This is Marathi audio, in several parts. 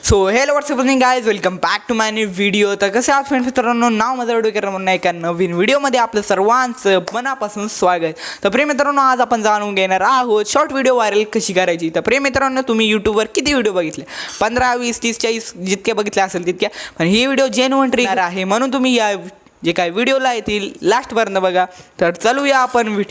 So hello what's up guys, welcome back to my new video. तर कसे आहात फ्रेंड्स मित्रांनो, नाव माझं व्हिडिओ म्हणून एका नवीन व्हिडिओमध्ये आपलं सर्वांचं मनापासून स्वागत. तर प्रिय मित्रांनो, आज आपण जाणून घेणार आहोत शॉर्ट व्हिडिओ व्हायरल कशी करायची. तर प्रिय मित्रांनो, तुम्ही यूट्यूबवर किती व्हिडिओ बघितले? 15, 20, 30, 40 जितके बघितले असेल तितक्या. पण ही व्हिडिओ जेन्युइन ट्रिगर आहे, म्हणून तुम्ही या जे काही व्हिडिओला येतील लास्टपर्यंत बघा. तर चलूया आपण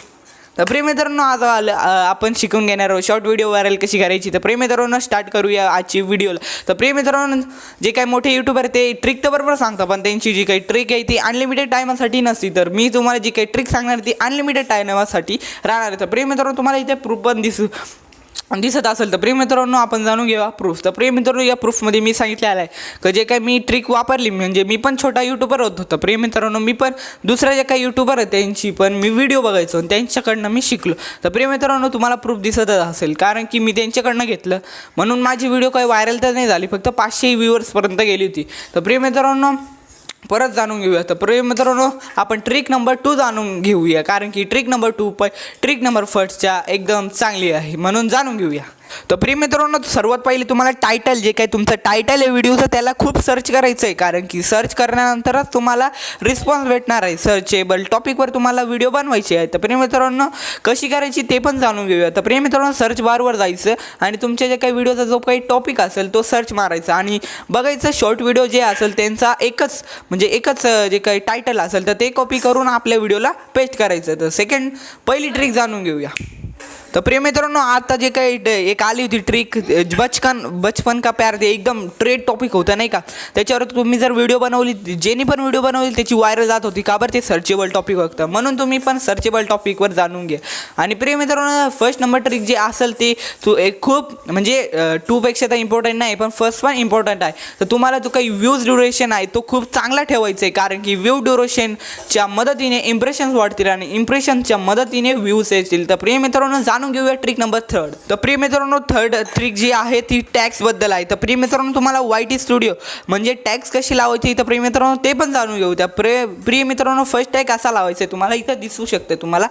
तर प्रिय मित्रांनो, आज आपण शिकून घेणार आहोत शॉर्ट व्हिडिओ व्हायरल कशी करायची. तर प्रिय मित्रांनो, स्टार्ट करूया आजची व्हिडिओला. तर प्रिय मित्रांनो, जे काही मोठे यूट्यूबर ते ट्रिक तर बरोबर सांगतात, पण त्यांची जी काही ट्रिक आहे ती अनलिमिटेड टायमासाठी नसती. तर मी तुम्हाला जी काही ट्रिक सांगणार ती अनलिमिटेड टायमासाठी राहणार आहे. तर प्रिय मित्रांनो, तुम्हाला इथे प्रूफ पण दिसत असेल. तर प्रिय मित्रांनो, आपण जाणून घेऊया प्रूफ. तर प्रिय मित्रांनो, या प्रूफमध्ये मी सांगितलेलं आहे की जे काही मी ट्रिक वापरली, म्हणजे मी पण छोटा यूट्यूबर होतो. तर प्रिय मित्रांनो, मी पण दुसऱ्या जे काही यूट्यूबर आहेत त्यांची पण मी व्हिडिओ बघायचो आणि त्यांच्याकडनं मी शिकलो. तर प्रिय मित्रांनो, तुम्हाला प्रूफ दिसतच असेल, कारण की मी त्यांच्याकडनं घेतलं म्हणून माझी व्हिडिओ काही व्हायरल तर नाही झाली, फक्त 500 व्ह्यूअर्सपर्यंत गेली होती. तर प्रिय मित्रांनो, परत जाणून घेऊया. तर प्रिय मित्रांनो, आपण ट्रिक नंबर 2 जाणून घेऊया, कारण की ट्रिक नंबर 2 ट्रिक नंबर 1च्या एकदम चांगली आहे, म्हणून जाणून घेऊया. तर प्रिय मित्रांनो, सर्वात पहिले तुम्हाला टायटल, जे काही तुमचं टायटल आहे व्हिडिओचं, त्याला खूप सर्च करायचं आहे, कारण की सर्च करण्यानंतरच तुम्हाला रिस्पॉन्स भेटणार आहे. सर्चेबल टॉपिकवर तुम्हाला व्हिडिओ बनवायचे आहे. तर प्रिय मित्रांनो, कशी करायची ते पण जाणून घेऊया. तर प्रिय मित्रांनो, सर्च बारवर जायचं आणि तुमच्या जे काही व्हिडिओचा जो काही टॉपिक असेल तो सर्च मारायचा आणि बघायचं शॉर्ट व्हिडिओ जे असेल त्यांचा एकच जे काही टायटल असेल तर ते कॉपी करून आपल्या व्हिडिओला पेस्ट करायचं. तर पहिली ट्रिक जाणून घेऊया. तर प्रिय मित्रांनो, आता जे काही एक आली होती ट्रिक, बचपन का प्यार, ते एकदम ट्रेड टॉपिक होतं नाही का. त्याच्यावर तुम्ही जर व्हिडिओ बनवली, ज्यांनी पण व्हिडिओ बनवली त्याची व्हायरल जात होती. का बरं? ते सर्चेबल टॉपिक होतं, म्हणून तुम्ही पण सर्चेबल टॉपिकवर जाणून घ्या. आणि प्रिय मित्रांनो, फर्स्ट नंबर ट्रिक जे असेल ते खूप म्हणजे 2पेक्षा तर इम्पॉर्टंट नाही, पण फर्स्ट पण इम्पॉर्टंट आहे. तर तुम्हाला जो काही व्ह्यूज ड्युरेशन आहे तो खूप चांगला ठेवायचा आहे, कारण की व्ह्यू ड्युरेशनच्या मदतीने इम्प्रेशन्स वाढतील आणि इम्प्रेशनच्या मदतीने व्ह्यूज येतील. तर प्रिय मित्रांनो, जाणून घेऊया ट्रिक नंबर 3. तर प्रिय मित्रांनो, थर्ड ट्रिक जी आहे ती टॅक्सबद्दल आहे. तर प्रिय मित्रांनो, तुम्हाला YT स्टुडिओ म्हणजे टॅक्स कशी लावायची तर प्रिय मित्रांनो ते पण जाणून घेऊ. त्या प्रिय मित्रांनो, फर्स्ट टॅग असा लावायचा आहे, तुम्हाला इथं दिसू शकते तुम्हाला.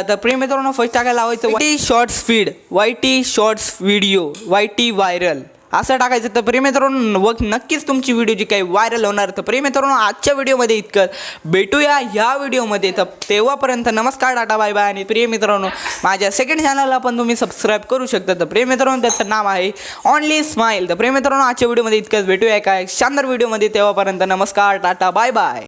तर प्रिय मित्रांनो, फर्स्ट टॅग लावायचं YT shorts feed, YT shorts video, YT viral असं टाकायचं. तर प्रिय मित्रांनो, नक्कीच तुमची व्हिडिओ जी काही व्हायरल होणार. तर प्रिय मित्रांनो, आजच्या व्हिडिओमध्ये इतकं. भेटूया ह्या व्हिडिओमध्ये. तर तेव्हापर्यंत नमस्कार, टाटा, बाय बाय. आणि प्रिय मित्रांनो, माझ्या सेकंड चॅनलला पण तुम्ही सबस्क्राईब करू शकता. तर प्रिय मित्रांनो, त्याचं नाव आहे ओनली स्माईल. तर प्रिय मित्रांनो, आजच्या व्हिडिओमध्ये इतकंच. भेटूया एका शानदार व्हिडिओमध्ये. तेव्हापर्यंत नमस्कार, टाटा, बाय बाय.